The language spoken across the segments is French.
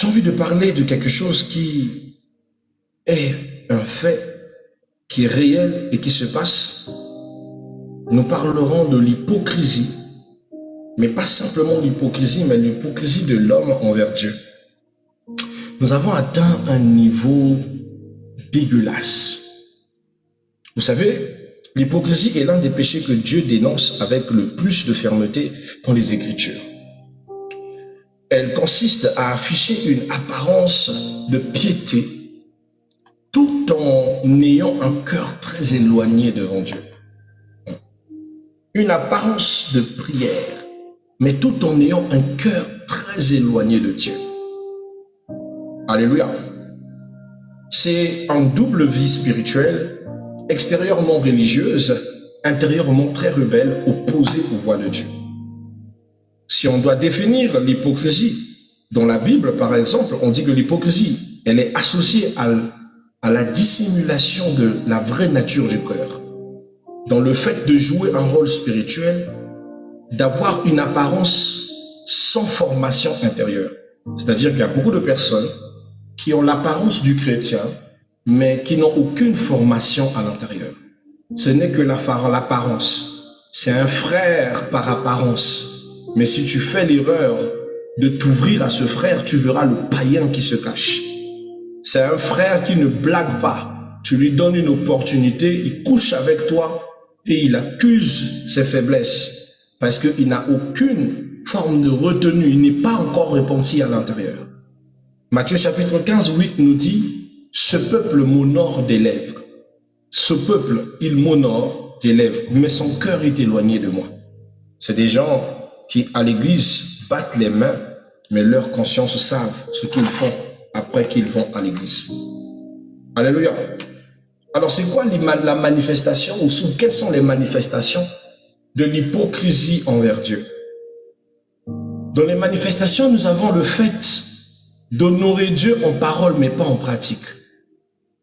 J'ai envie de parler de quelque chose qui est un fait, qui est réel et qui se passe. Nous parlerons de l'hypocrisie, mais pas simplement l'hypocrisie, mais l'hypocrisie de l'homme envers Dieu. Nous avons atteint un niveau dégueulasse. Vous savez, l'hypocrisie est l'un des péchés que Dieu dénonce avec le plus de fermeté dans les Écritures. Elle consiste à afficher une apparence de piété tout en ayant un cœur très éloigné devant Dieu. Une apparence de prière, mais tout en ayant un cœur très éloigné de Dieu. Alléluia. C'est une double vie spirituelle, extérieurement religieuse, intérieurement très rebelle, opposée aux voies de Dieu. Si on doit définir l'hypocrisie, dans la Bible par exemple, on dit que l'hypocrisie, elle est associée à la dissimulation de la vraie nature du cœur. Dans le fait de jouer un rôle spirituel, d'avoir une apparence sans formation intérieure. C'est-à-dire qu'il y a beaucoup de personnes qui ont l'apparence du chrétien, mais qui n'ont aucune formation à l'intérieur. Ce n'est que l'apparence. C'est un frère par apparence. Mais si tu fais l'erreur de t'ouvrir à ce frère, tu verras le païen qui se cache. C'est un frère qui ne blague pas. Tu lui donnes une opportunité, il couche avec toi et il accuse ses faiblesses parce qu'il n'a aucune forme de retenue. Il n'est pas encore repenti à l'intérieur. Matthieu chapitre 15, 8 nous dit « Ce peuple m'honore des lèvres. Ce peuple, il m'honore des lèvres, mais son cœur est éloigné de moi. » C'est des gens qui, à l'église, battent les mains, mais leur conscience savent ce qu'ils font après qu'ils vont à l'église. Alléluia. Alors, c'est quoi la manifestation, ou quelles sont les manifestations de l'hypocrisie envers Dieu? Dans les manifestations, nous avons le fait d'honorer Dieu en parole, mais pas en pratique.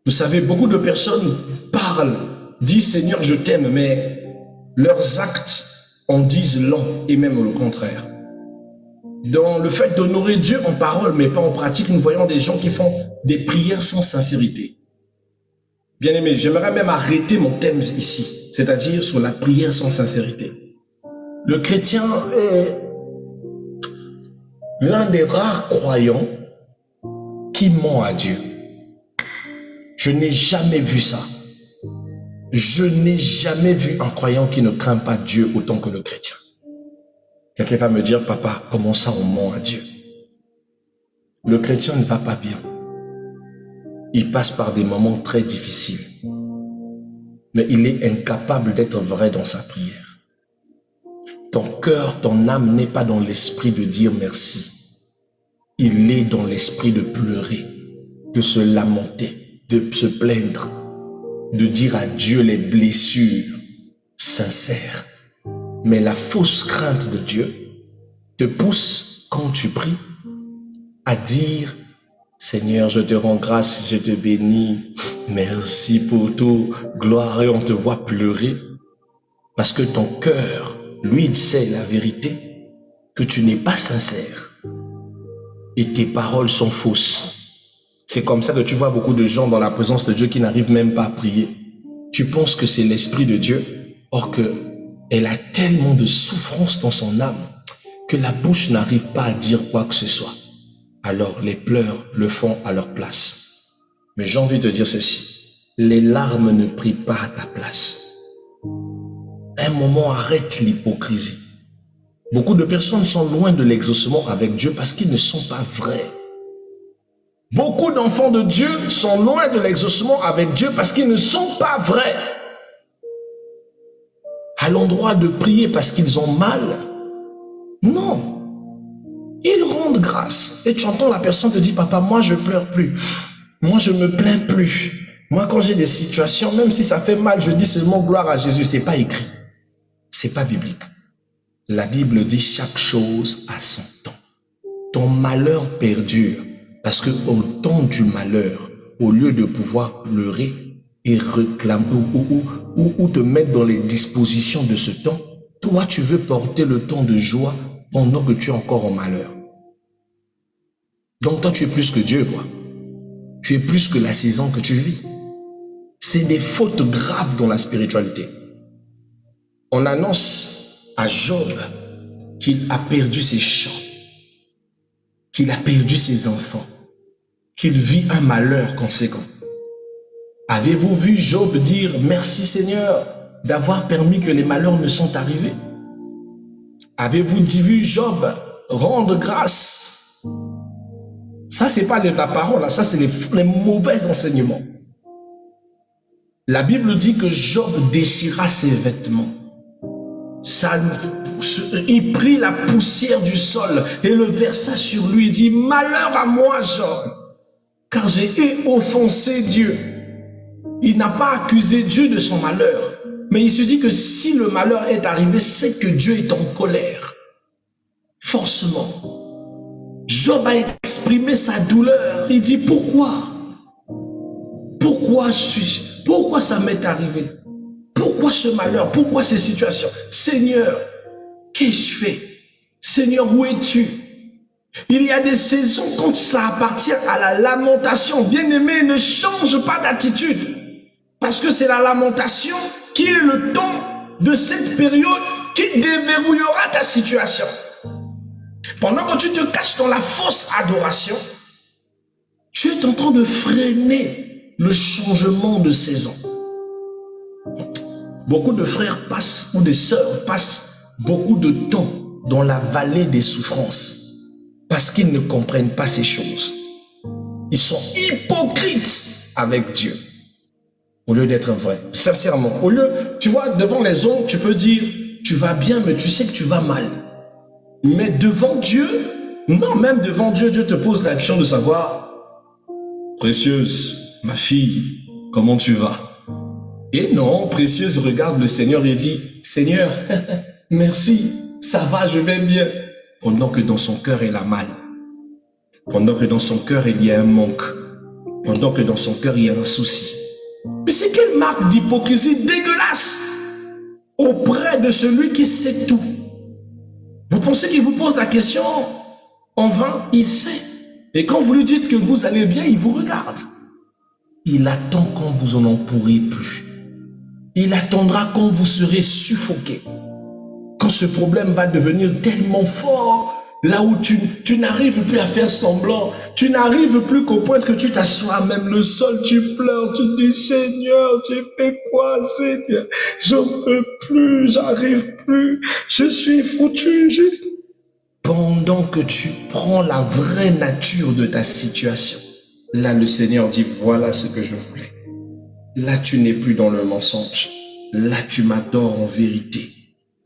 Vous savez, beaucoup de personnes parlent, disent Seigneur, je t'aime, mais leurs actes en disent long, et même le contraire. Dans le fait d'honorer Dieu en parole, mais pas en pratique, nous voyons des gens qui font des prières sans sincérité. Bien aimé, j'aimerais même arrêter mon thème ici, c'est-à-dire sur la prière sans sincérité. Le chrétien est l'un des rares croyants qui ment à Dieu. Je n'ai jamais vu ça. Je n'ai jamais vu un croyant qui ne craint pas Dieu autant que le chrétien. Quelqu'un va me dire, papa, comment ça on ment à Dieu? Le chrétien ne va pas bien. Il passe par des moments très difficiles. Mais il est incapable d'être vrai dans sa prière. Ton cœur, ton âme n'est pas dans l'esprit de dire merci. Il est dans l'esprit de pleurer, de se lamenter, de se plaindre, de dire à Dieu les blessures sincères. Mais la fausse crainte de Dieu te pousse, quand tu pries, à dire « Seigneur, je te rends grâce, je te bénis, merci pour tout, gloire » et on te voit pleurer. Parce que ton cœur, lui, il sait la vérité, que tu n'es pas sincère. Et tes paroles sont fausses. C'est comme ça que tu vois beaucoup de gens dans la présence de Dieu qui n'arrivent même pas à prier. Tu penses que c'est l'Esprit de Dieu, or qu'elle a tellement de souffrance dans son âme que la bouche n'arrive pas à dire quoi que ce soit. Alors les pleurs le font à leur place. Mais j'ai envie de dire ceci, les larmes ne prient pas à ta place. Un moment, arrête l'hypocrisie. Beaucoup de personnes sont loin de l'exaucement avec Dieu parce qu'ils ne sont pas vrais. Beaucoup d'enfants de Dieu sont loin de l'exaucement avec Dieu parce qu'ils ne sont pas vrais. À l'endroit de prier parce qu'ils ont mal. Non. Ils rendent grâce. Et tu entends la personne te dire, papa, moi je pleure plus. Moi je me plains plus. Moi quand j'ai des situations, même si ça fait mal, je dis seulement gloire à Jésus. C'est pas écrit. C'est pas biblique. La Bible dit chaque chose à son temps. Ton malheur perdure parce que au temps du malheur, au lieu de pouvoir pleurer et réclamer ou te mettre dans les dispositions de ce temps, toi tu veux porter le temps de joie pendant que tu es encore en malheur. Donc toi, tu es plus que Dieu, quoi. Tu es plus que la saison que tu vis. C'est des fautes graves dans la spiritualité. On annonce à Job qu'il a perdu ses champs, qu'il a perdu ses enfants, qu'il vit un malheur conséquent. Avez-vous vu Job dire « Merci Seigneur d'avoir permis que les malheurs me sont arrivés » Avez-vous vu Job rendre grâce? Ça, c'est pas la parole, ça, c'est les mauvais enseignements. La Bible dit que Job déchira ses vêtements. Il prit la poussière du sol et le versa sur lui. Il dit, malheur à moi, Job, car j'ai offensé Dieu. Il n'a pas accusé Dieu de son malheur, mais il se dit que si le malheur est arrivé, c'est que Dieu est en colère. Forcément. Job a exprimé sa douleur. Il dit, pourquoi? Pourquoi ça m'est arrivé? Pourquoi ce malheur? Pourquoi ces situations? Seigneur, qu'ai-je fait? Seigneur, où es-tu? Il y a des saisons quand ça appartient à la lamentation. Bien-aimé, ne change pas d'attitude. Parce que c'est la lamentation qui est le temps de cette période qui déverrouillera ta situation. Pendant que tu te caches dans la fausse adoration, tu es en train de freiner le changement de saison. Beaucoup de frères passent, ou des sœurs passent beaucoup de temps dans la vallée des souffrances parce qu'ils ne comprennent pas ces choses. Ils sont hypocrites avec Dieu au lieu d'être vrais. Sincèrement, au lieu, tu vois, devant les hommes, tu peux dire tu vas bien, mais tu sais que tu vas mal. Mais devant Dieu, non, même devant Dieu, Dieu te pose la question de savoir, précieuse, ma fille, comment tu vas? Et non, précieuse regarde le Seigneur et dit, Seigneur, merci, ça va, je vais bien. Pendant que dans son cœur, elle a mal. Pendant que dans son cœur, il y a un manque. Pendant que dans son cœur, il y a un souci. Mais c'est quelle marque d'hypocrisie dégueulasse auprès de celui qui sait tout. Vous pensez qu'il vous pose la question en vain? Il sait. Et quand vous lui dites que vous allez bien, il vous regarde. Il attend quand vous en pourrez plus. Il attendra quand vous serez suffoqué. Quand ce problème va devenir tellement fort, là où tu n'arrives plus à faire semblant, tu n'arrives plus qu'au point que tu t'assois même le sol, tu pleures, tu te dis Seigneur, j'ai fait quoi Seigneur? J'en peux plus, j'arrive plus, je suis foutu. Pendant que tu prends la vraie nature de ta situation, là le Seigneur dit voilà ce que je voulais. Là tu n'es plus dans le mensonge, là tu m'adores en vérité,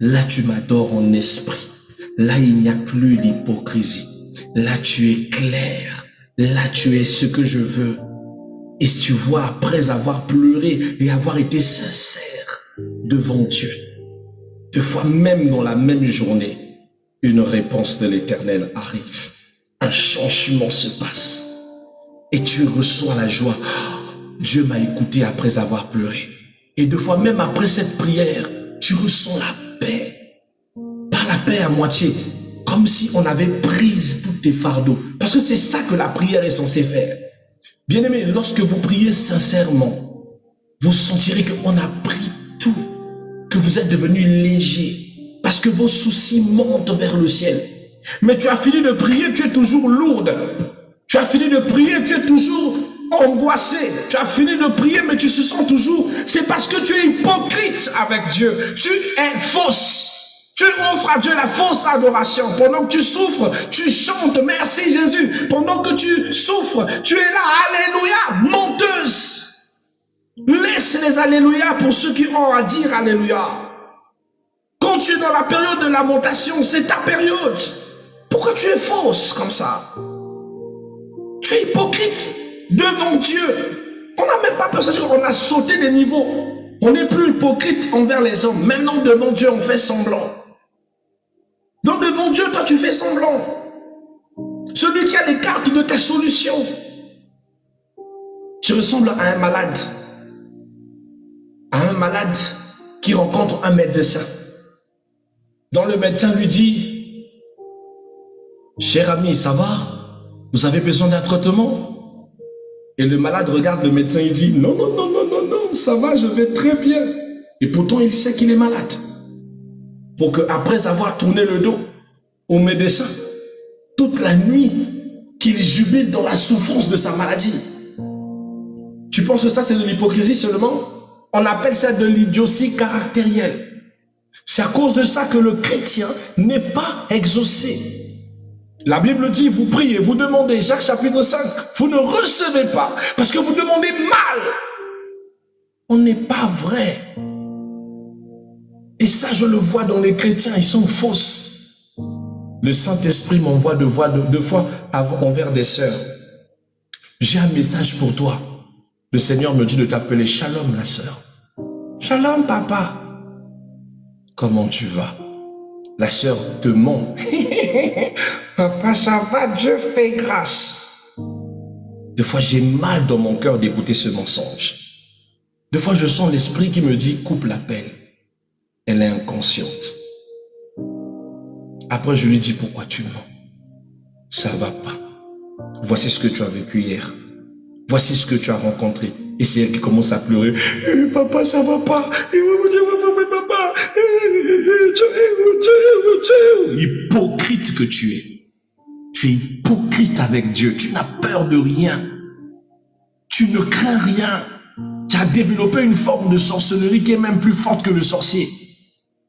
là tu m'adores en esprit. Là, il n'y a plus l'hypocrisie. Là, tu es clair. Là, tu es ce que je veux. Et tu vois, après avoir pleuré et avoir été sincère devant Dieu, deux fois même dans la même journée, une réponse de l'Éternel arrive. Un changement se passe. Et tu reçois la joie. Dieu m'a écouté après avoir pleuré. Et deux fois même après cette prière, tu ressens la paix. La paix à moitié, comme si on avait pris tous tes fardeaux. Parce que c'est ça que la prière est censée faire. Bien-aimé, lorsque vous priez sincèrement, vous sentirez qu'on a pris tout, que vous êtes devenu léger, parce que vos soucis montent vers le ciel. Mais tu as fini de prier, tu es toujours lourde. Tu as fini de prier, tu es toujours angoissé. Tu as fini de prier, mais tu te sens toujours. C'est parce que tu es hypocrite avec Dieu. Tu es fausse. Tu offres à Dieu la fausse adoration. Pendant que tu souffres, tu chantes merci Jésus. Pendant que tu souffres, tu es là, alléluia, menteuse. Laisse les alléluia pour ceux qui ont à dire alléluia. Quand tu es dans la période de lamentation, c'est ta période. Pourquoi tu es fausse comme ça? Tu es hypocrite devant Dieu. On n'a même pas peur, c'est-à-dire qu'on a sauté des niveaux. On n'est plus hypocrite envers les hommes. Maintenant, devant Dieu, on fait semblant. Donc devant Dieu, toi tu fais semblant. Celui qui a les cartes de ta solution. Tu ressembles à un malade. À un malade qui rencontre un médecin. Dont le médecin lui dit, cher ami, ça va? Vous avez besoin d'un traitement? Et le malade regarde le médecin, il dit, non, non, non, non, non, non, ça va, je vais très bien. Et pourtant, il sait qu'il est malade. Pour qu'après avoir tourné le dos au médecin, toute la nuit, qu'il jubile dans la souffrance de sa maladie. Tu penses que ça, c'est de l'hypocrisie seulement? On appelle ça de l'idiotie caractérielle. C'est à cause de ça que le chrétien n'est pas exaucé. La Bible dit, vous priez, vous demandez, Jacques chapitre 5, vous ne recevez pas parce que vous demandez mal. On n'est pas vrai. Et ça, je le vois dans les chrétiens, ils sont fausses. Le Saint-Esprit m'envoie deux fois envers des sœurs. J'ai un message pour toi. Le Seigneur me dit de t'appeler Shalom, la sœur. Shalom, papa. Comment tu vas? La sœur te ment. Papa, ça va, Dieu fait grâce. Des fois, j'ai mal dans mon cœur d'écouter ce mensonge. Des fois, je sens l'esprit qui me dit, coupe l'appel. Elle est inconsciente. Après, je lui dis, pourquoi tu mens? Ça va pas. Voici ce que tu as vécu hier. Voici ce que tu as rencontré. Et c'est elle qui commence à pleurer. Papa, ça va pas. Papa. Hypocrite que tu es. Tu es hypocrite avec Dieu. Tu n'as peur de rien. Tu ne crains rien. Tu as développé une forme de sorcellerie qui est même plus forte que le sorcier.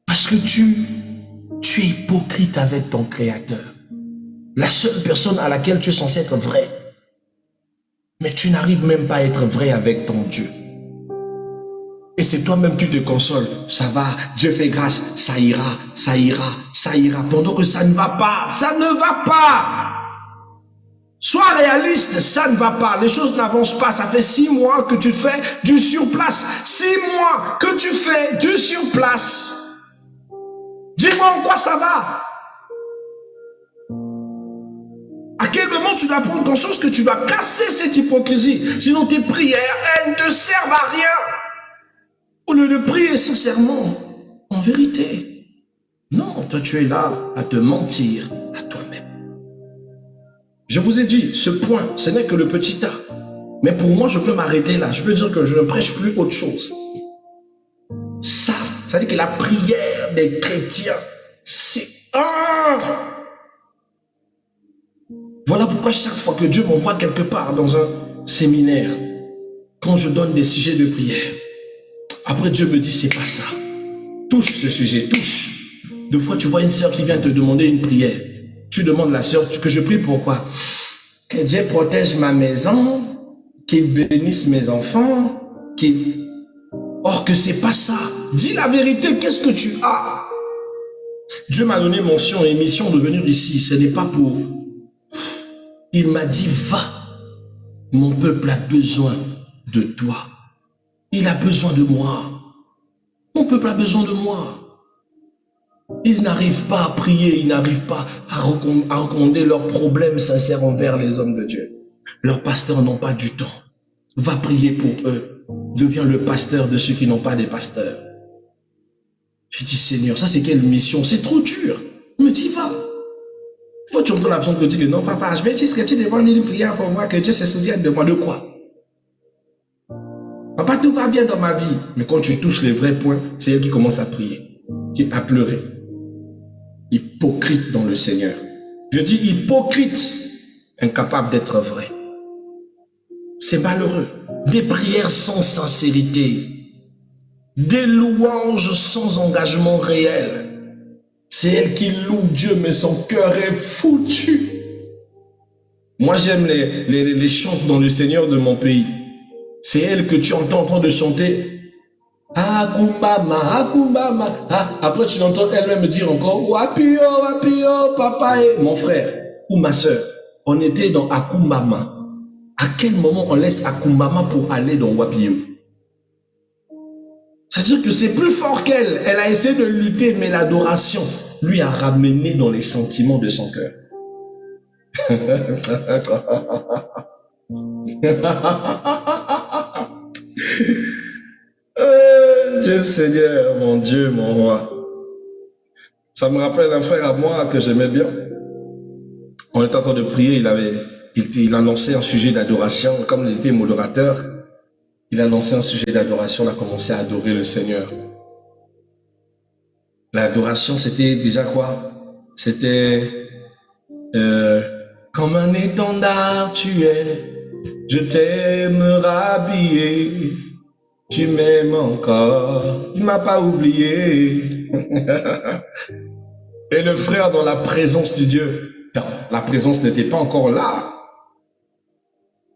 Parce que tu es hypocrite avec ton Créateur. La seule personne à laquelle tu es censé être vrai. Mais tu n'arrives même pas à être vrai avec ton Dieu. Et c'est toi-même tu te consoles. Ça va, Dieu fait grâce, ça ira, ça ira, ça ira. Pendant que ça ne va pas, ça ne va pas. Sois réaliste, ça ne va pas. Les choses n'avancent pas. Ça fait 6 mois que tu fais du surplace. 6 mois que tu fais du surplace. Dis-moi en quoi ça va. À quel moment tu dois prendre conscience que tu dois casser cette hypocrisie? Sinon tes prières, elles ne te servent à rien. Au lieu de prier sincèrement, en vérité. Non, toi tu es là à te mentir à toi-même. Je vous ai dit, ce point, ce n'est que le petit A. Mais pour moi, je peux m'arrêter là. Je peux dire que je ne prêche plus autre chose. Ça veut dire que la prière des chrétiens, c'est... Voilà pourquoi chaque fois que Dieu m'envoie quelque part dans un séminaire, quand je donne des sujets de prière, après Dieu me dit c'est pas ça. Touche ce sujet, touche. Deux fois tu vois une sœur qui vient te demander une prière. Tu demandes à la sœur que je prie pourquoi? Que Dieu protège ma maison, qu'il bénisse mes enfants, qu'il... Or que c'est pas ça. Dis la vérité, qu'est-ce que tu as? Dieu m'a donné mention et mission de venir ici. Ce n'est pas pour... Il m'a dit, va, mon peuple a besoin de toi. Il a besoin de moi. Mon peuple a besoin de moi. Ils n'arrivent pas à prier, ils n'arrivent pas à recommander leurs problèmes sincères envers les hommes de Dieu. Leurs pasteurs n'ont pas du temps. Va prier pour eux. Deviens le pasteur de ceux qui n'ont pas des pasteurs. Je dis, Seigneur, ça c'est quelle mission? C'est trop dur. Il me dit, va. Faut tu entends la personne te dire que non, papa, je vais juste que tu demandes une prière pour moi, que Dieu se souvienne de moi. De quoi? Papa, tout va bien dans ma vie. Mais quand tu touches les vrais points, c'est elle qui commence à prier, à pleurer. Hypocrite dans le Seigneur. Je dis hypocrite, incapable d'être vrai. C'est malheureux. Des prières sans sincérité. Des louanges sans engagement réel. C'est elle qui loue Dieu, mais son cœur est foutu. Moi, j'aime les chants dans le Seigneur de mon pays. C'est elle que tu entends en train de chanter. Akumbama, Akumbama. Ah, après, tu l'entends elle-même dire encore Wapio, Wapio, papa et mon frère ou ma soeur. On était dans Akumbama. À quel moment on laisse Akumbama pour aller dans Wapio? C'est-à-dire que c'est plus fort qu'elle. Elle a essayé de lutter, mais l'adoration lui a ramené dans les sentiments de son cœur. Dieu Seigneur, mon Dieu, mon roi. Ça me rappelle un frère à moi que j'aimais bien. On était en train de prier, il avait il a lancé un sujet d'adoration, comme il était modérateur, il a lancé un sujet d'adoration, il a commencé à adorer le Seigneur. L'adoration, c'était déjà quoi? C'était comme un étendard tu es, je t'aime rhabillé, tu m'aimes encore, il m'a pas oublié. Et le frère dans la présence de Dieu, non, la présence n'était pas encore là.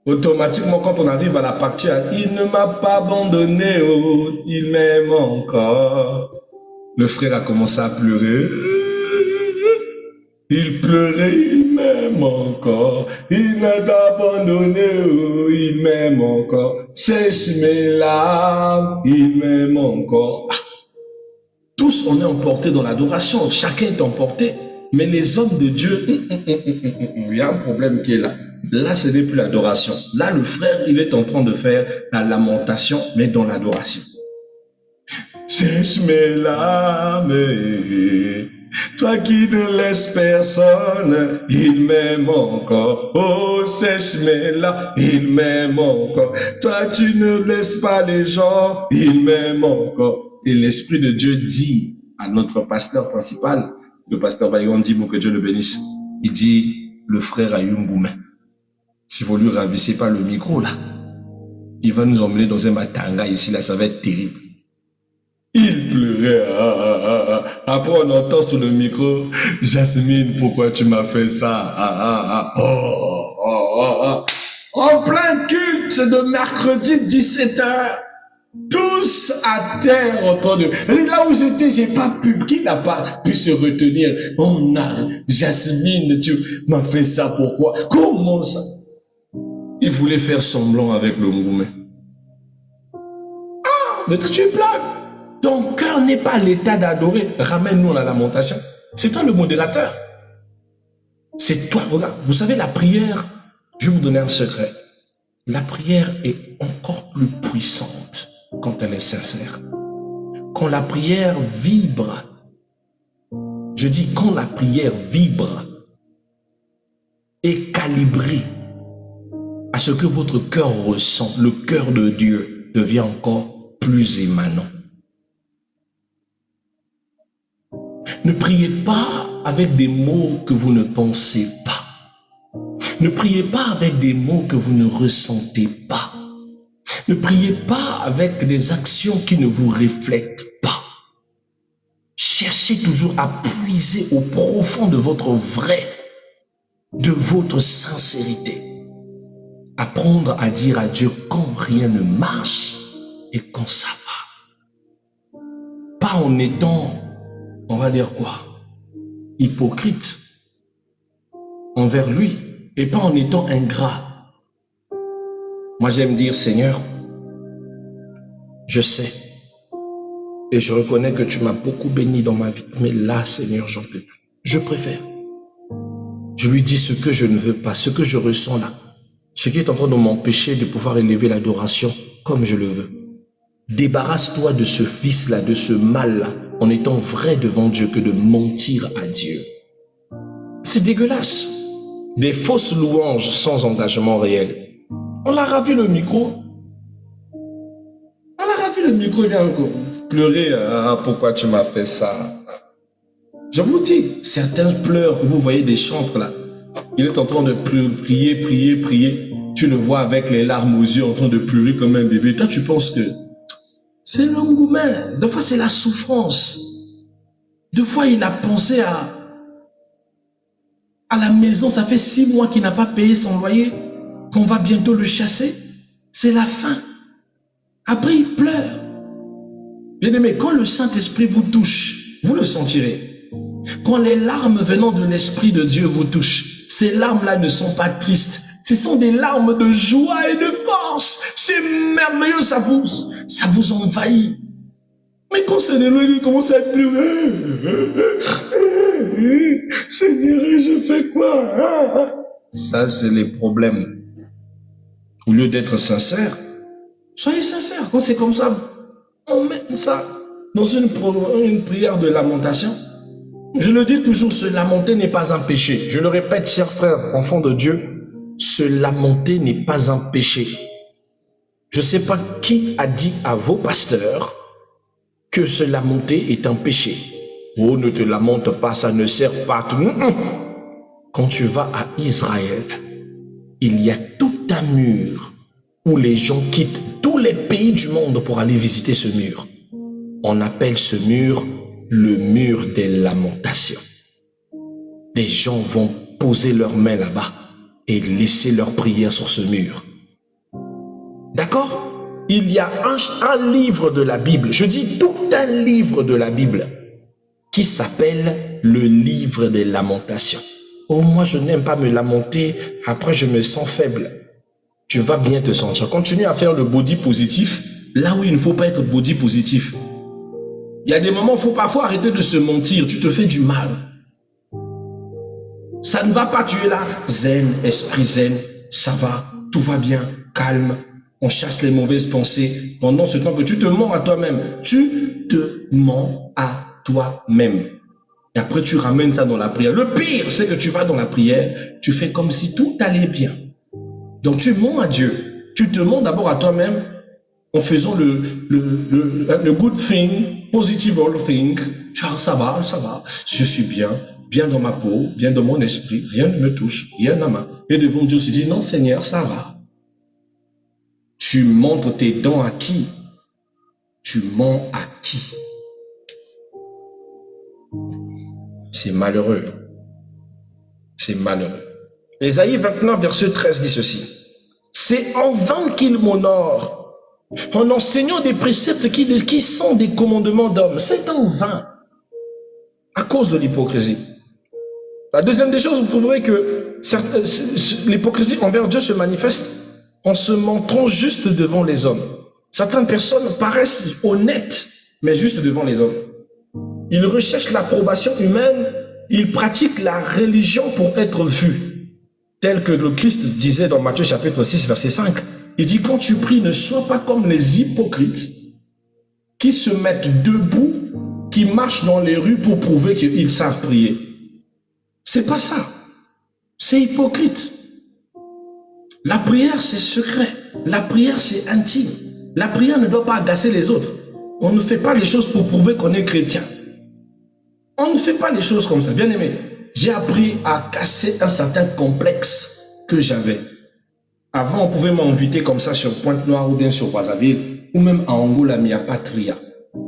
Automatiquement, quand on arrive à la partie, il ne m'a pas abandonné, oh, il m'aime encore. Le frère a commencé à pleurer. Il pleurait, il m'aime encore. Il m'a pas abandonné, oh, il m'aime encore. Sèche mes larmes, il m'aime encore. Tous, on est emportés dans l'adoration. Chacun est emporté. Mais les hommes de Dieu, il y a un problème qui est là. Là, ce n'est plus l'adoration. Là, le frère, il est en train de faire la lamentation, mais dans l'adoration. Sèche mes larmes, toi qui ne laisses personne, il m'aime encore. Oh, sèche mes larmes, il m'aime encore. Toi, tu ne laisses pas les gens, il m'aime encore. Et l'Esprit de Dieu dit à notre pasteur principal, le pasteur Bayon Dimo, que Dieu le bénisse, il dit, le frère Ayumboumé, si vous lui ravissez pas le micro là, il va nous emmener dans un matanga ici, là, ça va être terrible. Il pleurait. Après, on entend sur le micro, Jasmine, pourquoi tu m'as fait ça? En plein culte de mercredi 17h, tous à terre en train de... Là où j'étais, j'ai pas pu, qui n'a pas pu se retenir? Jasmine, tu m'as fait ça, pourquoi? Comment ça? Il voulait faire semblant avec le Ngoumé. Mais tu pleures. Ton cœur n'est pas à l'état d'adorer. Ramène-nous la lamentation. C'est toi le modérateur. C'est toi, regarde. Vous savez, la prière, je vais vous donner un secret. La prière est encore plus puissante quand elle est sincère. Quand la prière vibre, je dis quand la prière vibre, est calibrée à ce que votre cœur ressent, le cœur de Dieu devient encore plus émanant. Ne priez pas avec des mots que vous ne pensez pas. Ne priez pas avec des mots que vous ne ressentez pas. Ne priez pas avec des actions qui ne vous reflètent pas. Cherchez toujours à puiser au profond de votre vrai, de votre sincérité. Apprendre à dire à Dieu quand rien ne marche et quand ça va. Pas en étant, on va dire quoi, hypocrite envers lui et pas en étant ingrat. Moi j'aime dire, Seigneur, je sais et je reconnais que tu m'as beaucoup béni dans ma vie, mais là, Seigneur, j'en peux plus. Je préfère. Je lui dis ce que je ne veux pas, ce que je ressens là, ce qui est en train de m'empêcher de pouvoir élever l'adoration comme je le veux. Débarrasse-toi de ce vice-là, de ce mal-là, en étant vrai devant Dieu que de mentir à Dieu. C'est dégueulasse. Des fausses louanges sans engagement réel. On l'a ravi le micro. On l'a ravi le micro, il vient pleurer. Pourquoi tu m'as fait ça? Je vous dis, certains pleurent, vous voyez des chantres là. Il est en train de prier, prier, prier. Tu le vois avec les larmes aux yeux en train de pleurer comme un bébé. Toi, tu penses que c'est l'engouement. Des fois, c'est la souffrance. Des fois, il a pensé à la maison. Ça fait 6 mois qu'il n'a pas payé son loyer. Qu'on va bientôt le chasser. C'est la fin. Après, il pleure. Bien aimé, quand le Saint-Esprit vous touche, vous le sentirez. Quand les larmes venant de l'Esprit de Dieu vous touchent, ces larmes-là ne sont pas tristes. Ce sont des larmes de joie et de force. C'est merveilleux, ça vous envahit. Mais quand c'est de l'eau, il commence à être plus... Seigneur, je fais quoi? Ça, c'est les problèmes. Au lieu d'être sincère, soyez sincère. Quand c'est comme ça, on met ça dans une prière de lamentation. Je le dis toujours, se lamenter n'est pas un péché. Je le répète, chers frères, enfants de Dieu, se lamenter n'est pas un péché. Je ne sais pas qui a dit à vos pasteurs que se lamenter est un péché. Oh, ne te lamente pas, ça ne sert pas à tout. Quand tu vas à Israël, il y a tout un mur où les gens quittent tous les pays du monde pour aller visiter ce mur. On appelle ce mur le mur des lamentations. Les gens vont poser leurs mains là-bas et laisser leurs prières sur ce mur. D'accord? Il y a un livre de la Bible, je dis tout un livre de la Bible, qui s'appelle le livre des lamentations. Oh, moi je n'aime pas me lamenter, après je me sens faible. Tu vas bien te sentir. Continue à faire le body positif, là où il ne faut pas être body positif. Il y a des moments où il faut parfois arrêter de se mentir, tu te fais du mal. Ça ne va pas, tu es là, zen, esprit zen, ça va, tout va bien, calme. On chasse les mauvaises pensées. Pendant ce temps que tu te mens à toi-même, tu te mens à toi-même. Et après, tu ramènes ça dans la prière. Le pire, c'est que tu vas dans la prière, tu fais comme si tout allait bien. Donc, tu mens à Dieu. Tu te mens d'abord à toi-même en faisant le good thing, positive all thing. Ça va, je suis bien dans ma peau, bien dans mon esprit, rien ne me touche, rien n'a mal. Et devant Dieu, tu dis, non Seigneur, ça va. Tu montres tes dons à qui? Tu mens à qui? C'est malheureux. C'est malheureux. Ésaïe 29, verset 13 dit ceci. C'est en vain qu'il m'honore, en enseignant des préceptes qui sont des commandements d'hommes. C'est en vain, à cause de l'hypocrisie. La deuxième des choses, vous trouverez que l'hypocrisie envers Dieu se manifeste en se montrant juste devant les hommes. Certaines personnes paraissent honnêtes, mais juste devant les hommes. Ils recherchent l'approbation humaine, ils pratiquent la religion pour être vus. Tel que le Christ disait dans Matthieu chapitre 6, verset 5. Il dit, quand tu pries, ne sois pas comme les hypocrites qui se mettent debout, qui marchent dans les rues pour prouver qu'ils savent prier. C'est pas ça. C'est hypocrite. La prière, c'est secret. La prière, c'est intime. La prière ne doit pas agacer les autres. On ne fait pas les choses pour prouver qu'on est chrétien. On ne fait pas les choses comme ça. Bien aimé, j'ai appris à casser un certain complexe que j'avais. Avant, on pouvait m'inviter comme ça sur Pointe-Noire ou bien sur Brazzaville ou même à Angola, mais il n'y a pas Tria.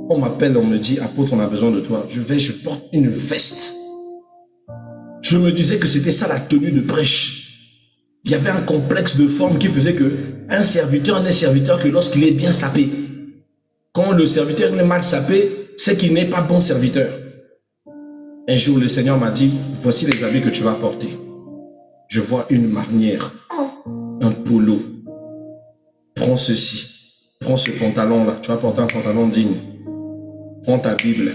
On m'appelle, on me dit, apôtre, on a besoin de toi. Je porte une veste. Je me disais que c'était ça la tenue de prêche. Il y avait un complexe de forme qui faisait que un serviteur n'est serviteur que lorsqu'il est bien sapé. Quand le serviteur est mal sapé, c'est qu'il n'est pas bon serviteur. Un jour, le Seigneur m'a dit, voici les habits que tu vas porter. Je vois une marnière, un polo. Prends ceci, prends ce pantalon-là. Tu vas porter un pantalon digne. Prends ta Bible.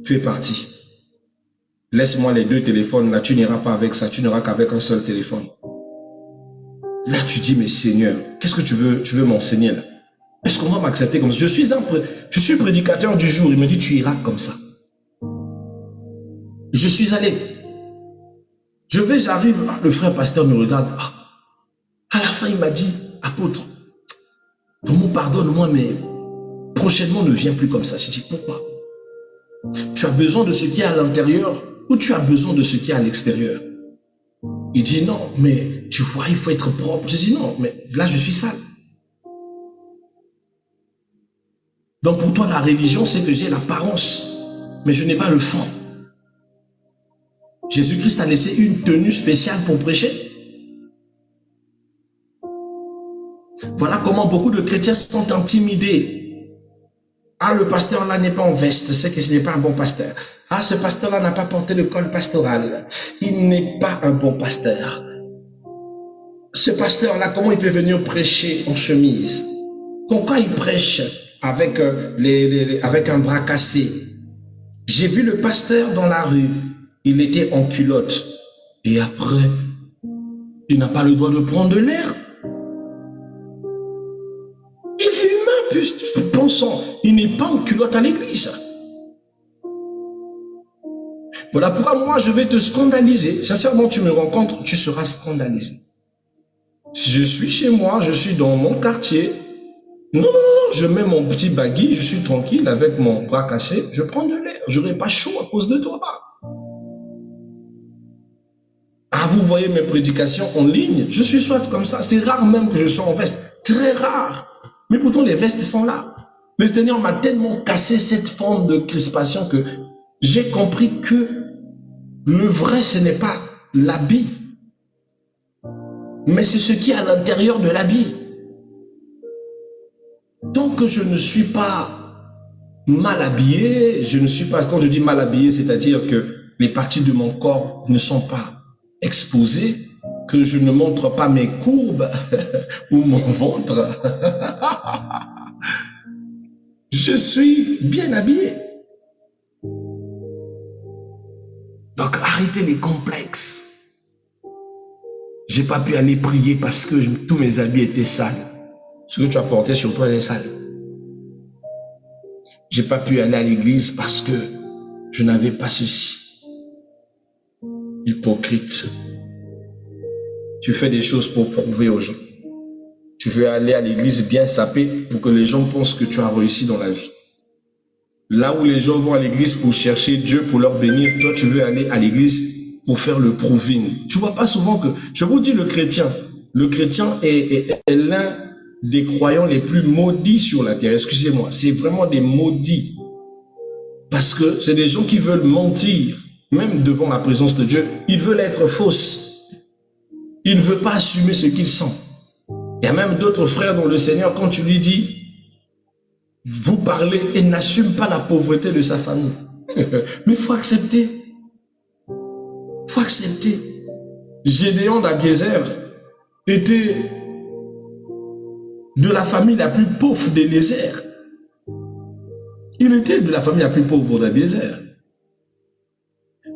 Tu es parti. Laisse-moi les deux téléphones, là, tu n'iras pas avec ça, tu n'iras qu'avec un seul téléphone. Là, tu dis, mais Seigneur, qu'est-ce que tu veux m'enseigner là? Est-ce qu'on va m'accepter comme ça? Je suis prédicateur du jour, il me dit, tu iras comme ça. Je suis allé. J'arrive, le frère pasteur me regarde. À la fin, il m'a dit, apôtre, vraiment pardonne-moi, mais prochainement, ne viens plus comme ça. Je dis, pourquoi? Tu as besoin de ce qui est à l'intérieur ou tu as besoin de ce qui est à l'extérieur? Il dit non, mais tu vois, il faut être propre. Je dis non, mais là je suis sale. Donc pour toi, la religion, c'est que j'ai l'apparence, mais je n'ai pas le fond. Jésus-Christ a laissé une tenue spéciale pour prêcher. Voilà comment beaucoup de chrétiens sont intimidés. Ah, le pasteur là n'est pas en veste, c'est que ce n'est pas un bon pasteur. Ah, ce pasteur-là n'a pas porté le col pastoral. Il n'est pas un bon pasteur. Ce pasteur-là, comment il peut venir prêcher en chemise? Quand il prêche avec un bras cassé? J'ai vu le pasteur dans la rue. Il était en culotte. Et après, il n'a pas le droit de prendre l'air. Il est humain, puis pensons, il n'est pas en culotte à l'église. Voilà pourquoi moi, je vais te scandaliser. Sincèrement, tu me rencontres, tu seras scandalisé. Si je suis chez moi, je suis dans mon quartier. Non, non, non, je mets mon petit baggy, je suis tranquille avec mon bras cassé. Je prends de l'air. Je n'aurai pas chaud à cause de toi. Ah, vous voyez mes prédications en ligne. Je suis soit comme ça. C'est rare même que je sois en veste. Très rare. Mais pourtant, les vestes sont là. Le Seigneur m'a tellement cassé cette forme de crispation que j'ai compris que le vrai, ce n'est pas l'habit, mais c'est ce qui est à l'intérieur de l'habit. Tant que je ne suis pas mal habillé, je ne suis pas, quand je dis mal habillé, c'est-à-dire que les parties de mon corps ne sont pas exposées, que je ne montre pas mes courbes ou mon ventre, je suis bien habillé. Donc arrêtez les complexes. J'ai pas pu aller prier parce que tous mes habits étaient sales. Ce que tu as porté sur toi est sale. J'ai pas pu aller à l'église parce que je n'avais pas ceci. Hypocrite. Tu fais des choses pour prouver aux gens. Tu veux aller à l'église bien sapé pour que les gens pensent que tu as réussi dans la vie. Là où les gens vont à l'église pour chercher Dieu, pour leur bénir, toi tu veux aller à l'église pour faire le proving. Tu vois pas souvent que, je vous dis le chrétien est l'un des croyants les plus maudits sur la terre. Excusez-moi, c'est vraiment des maudits. Parce que c'est des gens qui veulent mentir, même devant la présence de Dieu. Ils veulent être fausses. Ils ne veulent pas assumer ce qu'ils sont. Il y a même d'autres frères dans le Seigneur, quand tu lui dis, vous parlez et n'assume pas la pauvreté de sa famille. Mais il faut accepter. Il faut accepter. Gédéon d'Abiezer était de la famille la plus pauvre d'Élézer. Il était de la famille la plus pauvre d'Abiezer.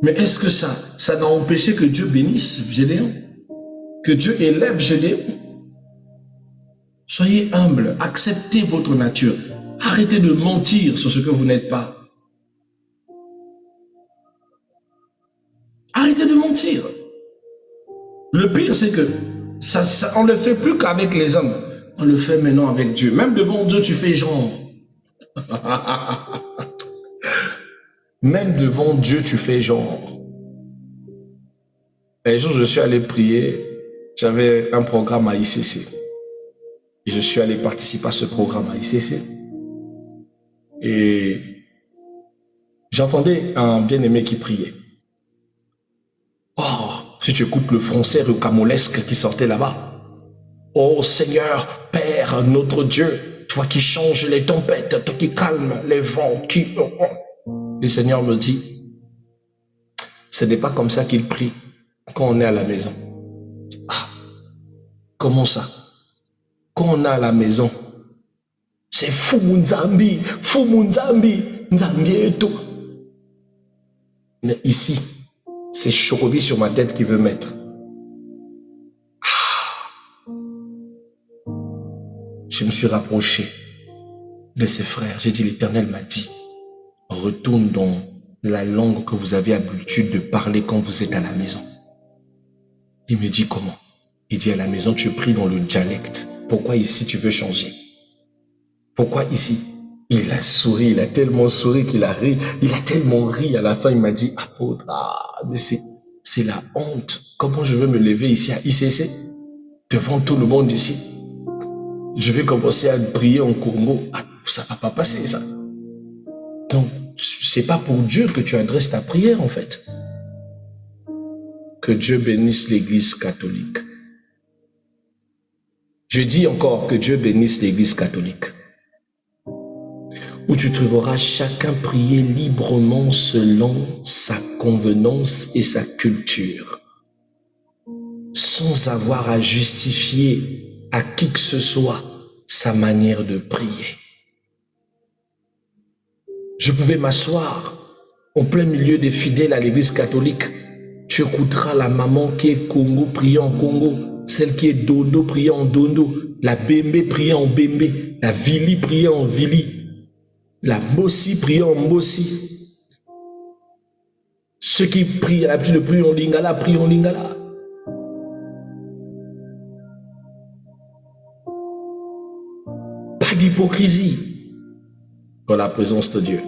Mais est-ce que ça n'a empêché que Dieu bénisse Gédéon? Que Dieu élève Gédéon? Soyez humble, acceptez votre nature. Arrêtez de mentir sur ce que vous n'êtes pas. Arrêtez de mentir. Le pire, c'est que on ne le fait plus qu'avec les hommes. On le fait maintenant avec Dieu. Même devant Dieu, tu fais genre. Même devant Dieu, tu fais genre. Un jour, je suis allé prier. J'avais un programme à ICC. Et je suis allé participer à ce programme à ICC. Et j'entendais un bien-aimé qui priait. Oh, si tu écoutes le français rocambolesque qui sortait là-bas. Oh Seigneur, Père, notre Dieu, toi qui changes les tempêtes, toi qui calmes les vents, Le Seigneur me dit, ce n'est pas comme ça qu'il prie quand on est à la maison. Ah, comment ça? Quand on est à la maison, c'est fou Nzambi, Nzambi et tout. Mais ici, c'est Chorobi sur ma tête qui veut mettre. Ah. Je me suis rapproché de ses frères. J'ai dit, l'Éternel m'a dit, retourne dans la langue que vous avez l'habitude de parler quand vous êtes à la maison. Il me dit comment? Il dit, à la maison, tu pries dans le dialecte. Pourquoi ici tu veux changer? Pourquoi ici? Il a souri, il a tellement souri qu'il a ri. Il a tellement ri. À la fin, il m'a dit, apôtre, mais c'est la honte. Comment je veux me lever ici à ICC? Devant tout le monde ici. Je vais commencer à prier en Congo. Ah, ça va pas passer, ça. Donc, c'est pas pour Dieu que tu adresses ta prière, en fait. Que Dieu bénisse l'Église catholique. Je dis encore que Dieu bénisse l'Église catholique, où tu trouveras chacun prier librement selon sa convenance et sa culture, sans avoir à justifier à qui que ce soit sa manière de prier. Je pouvais m'asseoir en plein milieu des fidèles à l'Église catholique. Tu écouteras la maman qui est Congo prier en Congo, celle qui est Dondo prier en Dondo, la Bembe prier en Bembe, la Vili prier en Vili, la Mossi prier en Mossi. Ceux qui prient, à l'habitude de prier en lingala, prient en lingala. Pas d'hypocrisie dans la présence de Dieu.